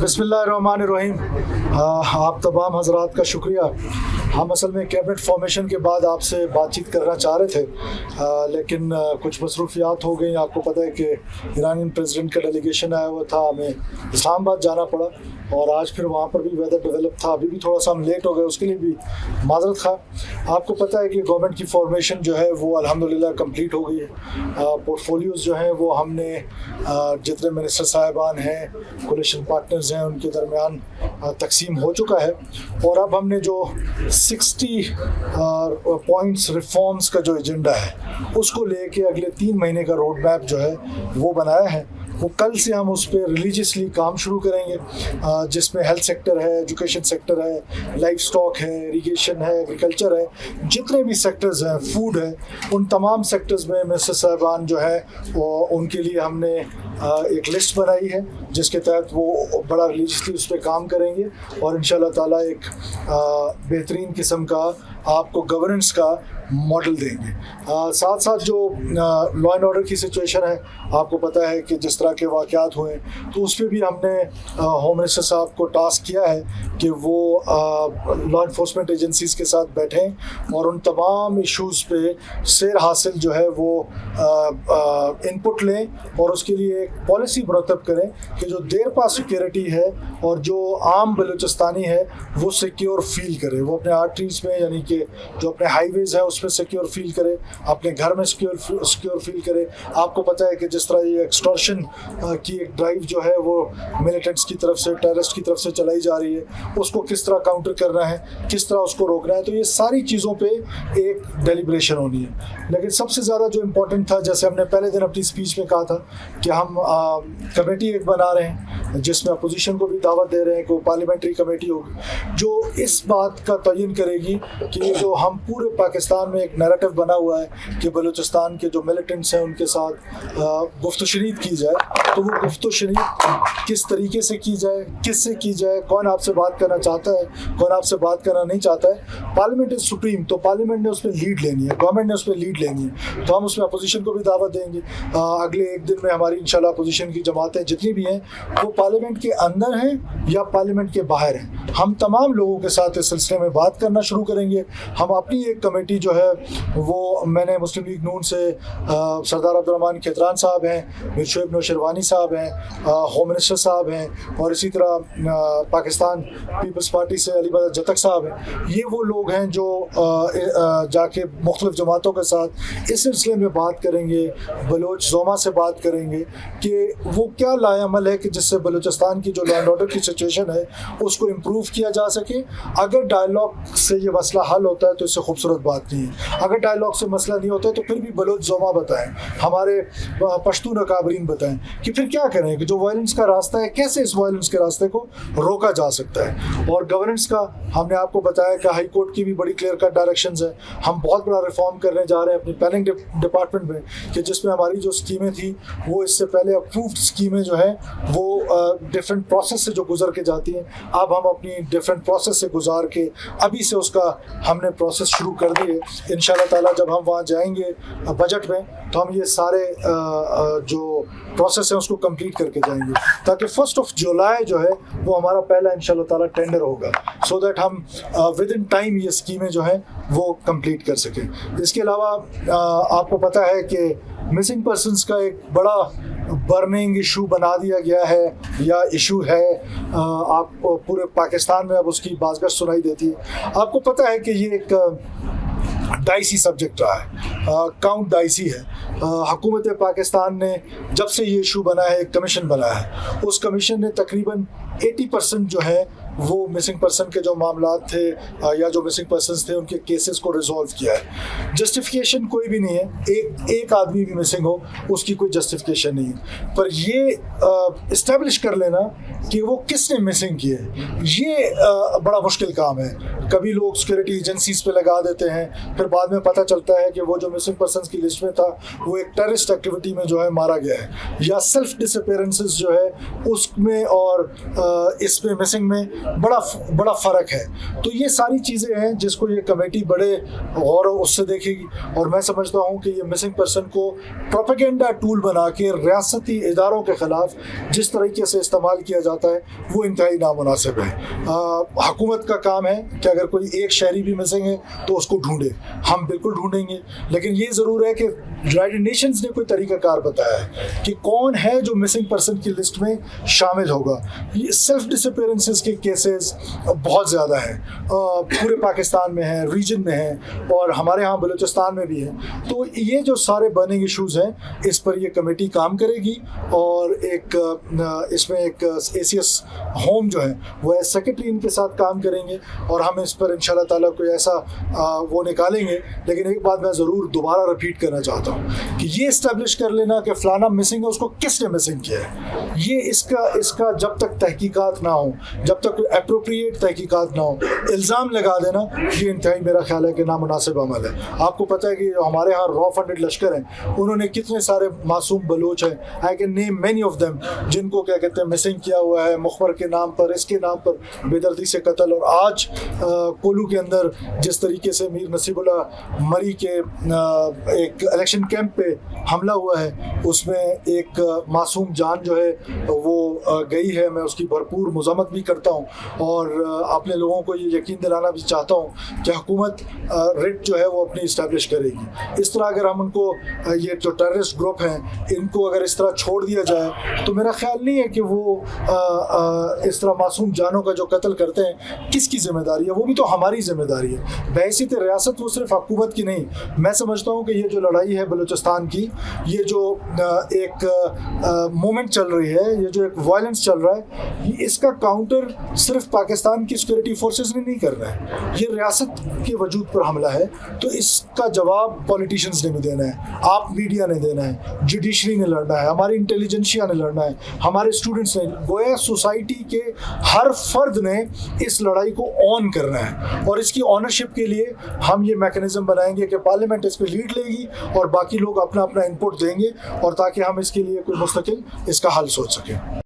बिस्मिल्लाहिर्रहमानिर्रहीम। आप तमाम हजरात का शुक्रिया। हम असल में कैबिनेट फॉर्मेशन के बाद आपसे बातचीत करना चाह रहे थे, लेकिन कुछ मसरूफियात हो गई। आपको पता है कि ईरानियन प्रेसिडेंट का डेलीगेशन आया हुआ था, हमें इस्लामाबाद जाना पड़ा और आज फिर वहाँ पर भी वेदर डेवलप था। अभी भी थोड़ा सा हम लेट हो गए, उसके लिए भी माजरत खा। आपको पता है कि गवर्नमेंट की फॉर्मेशन जो है वो अल्हम्दुलिल्लाह कंप्लीट हो गई है। पोर्टफोलियोज़ जो हैं वो हमने जितने मिनिस्टर साहिबान हैं, कोलिशन पार्टनर्स हैं, उनके दरमियान तकसीम हो चुका है। और अब हमने जो 60 पॉइंट्स रिफॉर्म्स का जो एजेंडा है उसको लेके अगले 3 महीने का रोड मैप जो है वो बनाया है। वो कल से हम उस पर रिलीजियसली काम शुरू करेंगे, जिसमें हेल्थ सेक्टर है, एजुकेशन सेक्टर है, लाइफ स्टॉक है, इरीगेशन है, एग्रीकल्चर है, जितने भी सेक्टर्स हैं, फूड है, उन तमाम सेक्टर्स में मिनिस्टर साहिबान जो है उनके लिए हमने एक लिस्ट बनाई है जिसके तहत वो बड़ा रिलीजियसली उस पर काम करेंगे और इंशाल्लाह ताला एक बेहतरीन किस्म का आपको गवर्नेंस का मॉडल देंगे। साथ साथ जो लॉ एंड ऑर्डर की सिचुएशन है, आपको पता है कि जिस तरह के वाक़यात हुए तो उस पर भी हमने होम मिनिस्टर साहब को टास्क किया है कि वो लॉ इन्फोर्समेंट एजेंसीज़ के साथ बैठें और उन तमाम इश्यूज़ पे सैर हासिल जो है वो इनपुट लें और उसके लिए एक पॉलिसी मुरतब करें कि जो देर पा सिक्योरिटी है और जो आम बलूचिस्तानी है वो सिक्योर फील करे, वो अपने आर्टरीज में यानी कि जो अपने हाईवेज़ हैं उसमें सिक्योर फील करे, अपने घर में सिक्योर फील करे। आपको पता है कि जिस तरह ये एक्सटॉर्शन की एक ड्राइव जो है वो मिलिटेंट्स की तरफ से, टेररिस्ट की तरफ से चलाई जा रही है, उसको किस तरह काउंटर करना है, किस तरह उसको रोकना है, तो ये सारी चीज़ों पे एक डेलिब्रेशन होनी है। लेकिन सबसे ज़्यादा जो इम्पोर्टेंट था, जैसे हमने पहले दिन अपनी स्पीच में कहा था कि हम कमेटी एक बना रहे हैं जिसमें अपोजिशन को भी दावत दे रहे हैं कि वो पार्लियामेंट्री कमेटी होगी जो इस बात का तयन करेगी कि ये जो हम पूरे पाकिस्तान में एक नैरेटिव बना हुआ है कि बलूचिस्तान के जो मिलिटेंट्स हैं उनके साथ गुफ्त शनीद की जाए, तो वो गुफ्त शनीद किस तरीके से की जाए, किससे की जाए, कौन आपसे बात करना चाहता है, कौन आपसे बात करना नहीं चाहता है। पार्लियामेंट इज सुप्रीम, तो पार्लियामेंट ने उस पर लीड लेनी है, गवर्नमेंट ने उस पर लीड लेनी है, तो हम उसमें अपोजिशन को भी दावत देंगे। अगले एक दिन में हमारी इंशाल्लाह अपोजिशन की जमातें जितनी भी हैं वो पार्लियामेंट के अंदर हैं या पार्लियामेंट के बाहर हैं, हम तमाम लोगों के साथ इस सिलसिले में बात करना शुरू करेंगे। हम अपनी एक कमेटी जो है वो मैंने मुस्लिम लीग नून से सरदार अब्दुर्रहमान खेतरान साहब हैं, मिर्शोएब नौशरवानी साहब हैं, होम मिनिस्टर साहब हैं और इसी तरह पाकिस्तान पीपल्स पार्टी से अली बदर जतक साहब हैं। ये वो लोग हैं जो जाके मुख्तलिफ जमातों के साथ इस सिलसिले में बात करेंगे, बलोच जोमा से बात करेंगे कि वो क्या लाएअमल है कि जिससे बलूचिस्तान की जो लॉ एंड ऑर्डर की सिचुएशन है उसको इम्प्रूव किया जा सके। अगर डायलॉग से ये मसला हल होता है तो इससे खूबसूरत बात नहीं है, अगर डायलॉग से मसला नहीं होता है तो फिर भी बलोच जोमा बताएं, हमारे पश्तून अकाबरीन बताएं कि फिर क्या करें कि जो वायलेंस का रास्ता है कैसे इस वायलेंस के रास्ते को रोका जा सकता है। और गवर्नेंस का हमने आपको बताया कि हाई कोर्ट की भी बड़ी क्लियर कट डायरेक्शंस है। हम बहुत बड़ा रिफॉर्म करने जा रहे हैं अपनी प्लानिंग डिपार्टमेंट में कि जिसमें हमारी जो स्कीमें थी वो इससे पहले अप्रूव्ड स्कीमें जो है वो डिफरेंट प्रोसेस से जो गुजर के जाती हैं, अब हम अपनी डिफरेंट प्रोसेस से गुजार के अभी से उसका हमने प्रोसेस शुरू कर दिए। इंशाल्लाह ताला जब हम वहाँ जाएंगे बजट में तो हम ये सारे जो प्रोसेस है उसको कंप्लीट करके जाएंगे ताकि 1 जुलाई जो है वो हमारा पहला इंशाल्लाह ताला टेंडर होगा, सो दैट हम विद इन टाइम ये स्कीमें जो हैं वो कंप्लीट कर सकें। इसके अलावा आपको पता है कि मिसिंग पर्सनस का एक बड़ा बर्निंग इशू बना दिया गया है या इशू है, आप पूरे पाकिस्तान में अब उसकी बाज़गश्त सुनाई देती है। आपको पता है कि ये एक डाइसी सब्जेक्ट रहा है, काउंट डाइसी है। हुकूमत पाकिस्तान ने जब से ये इशू बना है एक कमीशन बनाया है, उस कमीशन ने तकरीबन 80% जो है वो मिसिंग पर्सन के जो मामलात थे या जो मिसिंग पर्सन्स थे उनके केसेस को रिजॉल्व किया है। जस्टिफिकेशन कोई भी नहीं है, एक आदमी भी मिसिंग हो उसकी कोई जस्टिफिकेशन नहीं है, पर ये इस्टेब्लिश कर लेना कि वो किसने मिसिंग किए ये बड़ा मुश्किल काम है। कभी लोग सिक्योरिटी एजेंसीज पे लगा देते हैं, फिर बाद में पता चलता है कि वो जो मिसिंग पर्सन की लिस्ट में था वो एक टेररिस्ट एक्टिविटी में जो है मारा गया है या सेल्फ डिसअपीयरेंसेस जो है उसमें और इसमें मिसिंग में बड़ा फ़र्क है। तो ये सारी चीज़ें हैं जिसको ये कमेटी बड़े गौर उससे देखेगी, और मैं समझता हूँ कि ये मिसिंग पर्सन को प्रोपेगेंडा टूल बना के रियासती इदारों के ख़िलाफ़ जिस तरीके से इस्तेमाल किया जाता है वो इंतहाई नामुनासिब है। हुकूमत का काम है कि अगर कोई एक शहरी भी मिसिंग है तो उसको ढूंढे, हम बिल्कुल ढूंढेंगे, लेकिन ये ज़रूर है कि यूनाइटेड नेशंस ने कोई तरीक़ाकार बताया है कि कौन है जो मिसिंग पर्सन की लिस्ट में शामिल होगा। ये सेल्फ डिसअपीयरेंसेस के केसेस बहुत ज़्यादा हैं, पूरे पाकिस्तान में हैं, रीजन में हैं, और हमारे यहाँ बलूचिस्तान में भी हैं। तो ये जो सारे बर्निंग इश्यूज़ हैं इस पर ये कमेटी काम करेगी, और इसमें एक ACS होम जो है वो एज सेक्रेटरी इनके साथ काम करेंगे, और हम इस पर इंशाल्लाह ताला कोई ऐसा वो निकालेंगे। लेकिन एक बात मैं ज़रूर दोबारा रिपीट करना चाहता हूँ कि ये इस्टेब्लिश कर लेना कि फ़लाना मिसिंग है, उसको किसने मिसिंग किया है, ये इसका जब तक तहकीकात ना हो, जब तक एप्रोप्रिएट तहकीकात ना हो, इल्ज़ाम लगा देना, ये इंतहाई मेरा ख्याल है कि नामुनासिब अमल है। आपको पता है कि हमारे यहाँ रॉ फंडेड लश्कर हैं, उन्होंने कितने सारे मासूम बलोच हैं, I can name many of them, जिनको क्या कहते हैं मिसिंग किया हुआ है मुखबर के नाम पर, इसके नाम पर बेदर्दी से कत्ल। और आज कोलू के अंदर जिस तरीके से मीर नसीबुल्लाह मरी के एक इलेक्शन कैंप पे हमला हुआ है, उसमें एक मासूम जान जो है वो गई है, मैं उसकी भरपूर मज़म्मत भी करता हूँ, और अपने लोगों को ये यकीन दिलाना भी चाहता हूँ कि हुकूमत रिट जो है वो अपनी इस्टेब्लिश करेगी। इस तरह अगर हम उनको ये जो टेररिस्ट ग्रुप हैं इनको अगर इस तरह छोड़ दिया जाए तो मेरा ख्याल नहीं है कि वो इस तरह मासूम जानों का जो कत्ल करते हैं किसकी ज़िम्मेदारी है, वो भी तो हमारी ज़िम्मेदारी है। बहैसियत रियासत वो सिर्फ हुकूमत की नहीं, मैं समझता हूँ कि ये जो लड़ाई है बलूचिस्तान की, ये जो एक मोमेंट चल रही है, ये जो एक वायलेंस चल रहा है, इसका काउंटर सिर्फ पाकिस्तान की सिक्योरिटी फोर्सेस ने नहीं करना है, ये रियासत के वजूद पर हमला है। तो इसका जवाब पॉलिटिशियंस ने भी देना है, आप मीडिया ने देना है, जुडिशरी ने लड़ना है, हमारी इंटेलिजेंसिया ने लड़ना है, हमारे स्टूडेंट्स ने, गोया सोसाइटी के हर फर्द ने इस लड़ाई को ऑन करना है। और इसकी ऑनरशिप के लिए हम ये मैकेनिज्म बनाएंगे कि पार्लियामेंट इस पर लीड लेगी और बाकी लोग अपना अपना इनपुट देंगे, और ताकि हम इसके लिए कोई मुस्तकिल इसका हल सोच सकें।